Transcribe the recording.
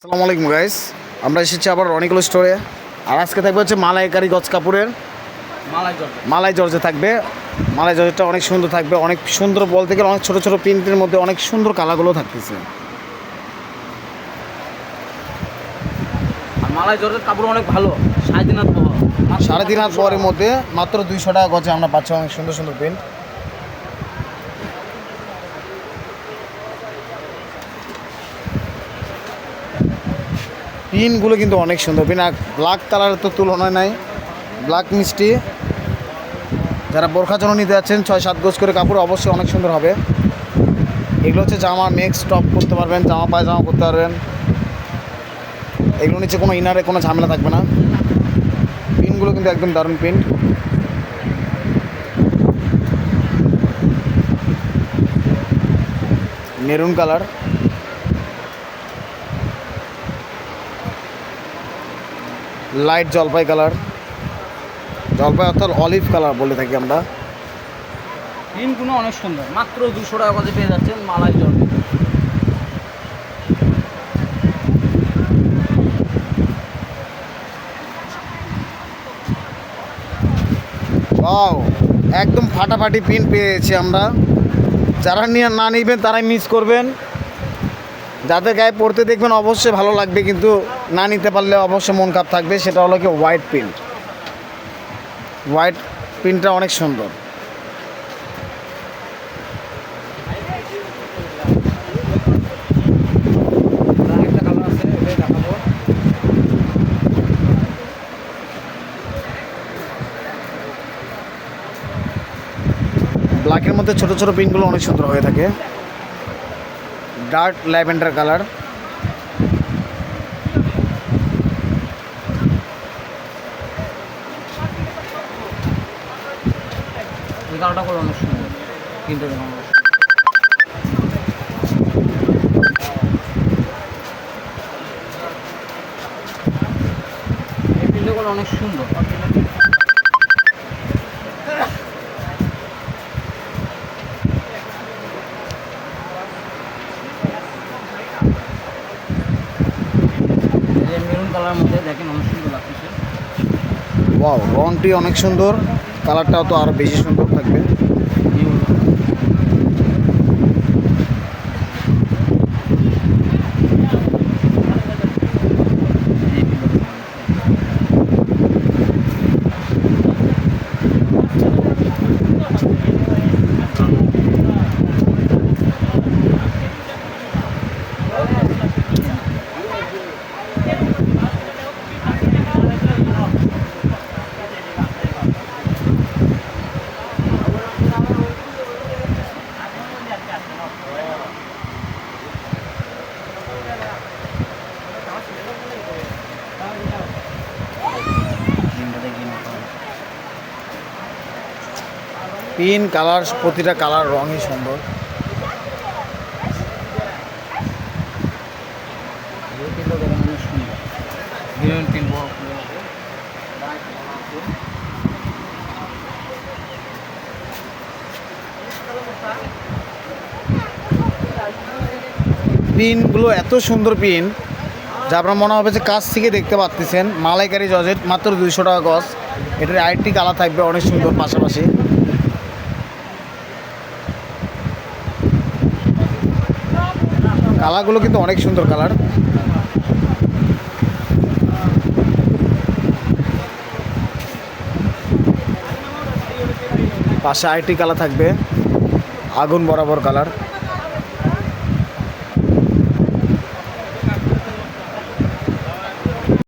আসসালামু আলাইকুম গাইস, আমরা এসেছি আবার রনিকল স্টোরে। আর আজকে থাকবে হচ্ছে মালাইকারি গজ কাপড়ের মালাই জর্জে থাকবে। মালাই জর্জেটা অনেক সুন্দর থাকবে, অনেক সুন্দর বলতে গেলে অনেক ছোটো ছোটো প্রিন্টের মধ্যে অনেক সুন্দর কালারগুলো থাকতেছে। মালাই জর্জেট কাপড় অনেক ভালো, 3.5 হাত পরের মধ্যে মাত্র 200 টাকা গজে আমরা পাচ্ছি অনেক সুন্দর সুন্দর প্রিন্ট। পিনগুলো কিন্তু অনেক সুন্দর পিন, আর ব্ল্যাক কালারের তো তুলনায় নাই। ব্ল্যাক মিষ্টি যারা বোরখার জন্য নিতে যাচ্ছেন 6-7 গজ করে কাপড় অবশ্যই অনেক সুন্দর হবে। এগুলো হচ্ছে জামা মিক্স টপ করতে পারবেন, জামা পায়জামা করতে পারবেন। এগুলো নিচে কোনো ইনারে কোনো ঝামেলা থাকবে না। পিনগুলো কিন্তু একদম দারুণ পিন। মেরুন কালার, লাইট জলপাই কালার, জলপাই অর্থাৎ অলিভ কালার বলে থাকি আমরা। পিনগুলো অনেক সুন্দর, মাত্র 200 টাকা করে পেয়ে যাচ্ছেন মালাই জর্জেট। ওয়াও, একদম ফাটাফাটি পিন পেয়েছি আমরা। যারা না নিবেন তারাই মিস করবেন। যাদের গায়ে পড়তে দেখবেন অবশ্যই ভালো লাগবে, কিন্তু না নিতে পারলে অবশ্যই মন খারাপ থাকবে। সেটা হলো কি হোয়াইট প্রিন্ট। হোয়াইট প্রিন্টটা অনেক সুন্দর। একটা কালার আছে, ওটাই দেখাবো। ব্ল্যাকের মধ্যে ছোটো ছোটো প্রিন্টগুলো অনেক সুন্দর হয়ে থাকে। ডার্ক ল্যাভেন্ডার কালার, এই কালারটা করে অনেক সুন্দর, কিন্তু এই প্রিন্টগুলো অনেক সুন্দর। মেরুন কালারের মধ্যে দেখেন অনেক সুন্দর লাগতেছে। ওয়াও, রংটি অনেক সুন্দর, কালারটাও তো আরও বেশি সুন্দর থাকবে। পিন কালার, প্রতিটা কালার রঙই সুন্দর। পিনগুলো এত সুন্দর পিন যা আপনার মনে হবে যে কাছ থেকে দেখতে পাচ্ছেন। মালাইকারি জর্জেট, মাত্র 200 টাকা গজ। এটার আরেকটি কালার থাকবে অনেক সুন্দর পাশাপাশি। কালারগুলো কিন্তু অনেক সুন্দর কালার। পাশে আরেকটি কালার থাকবে আগুন বরাবর কালার।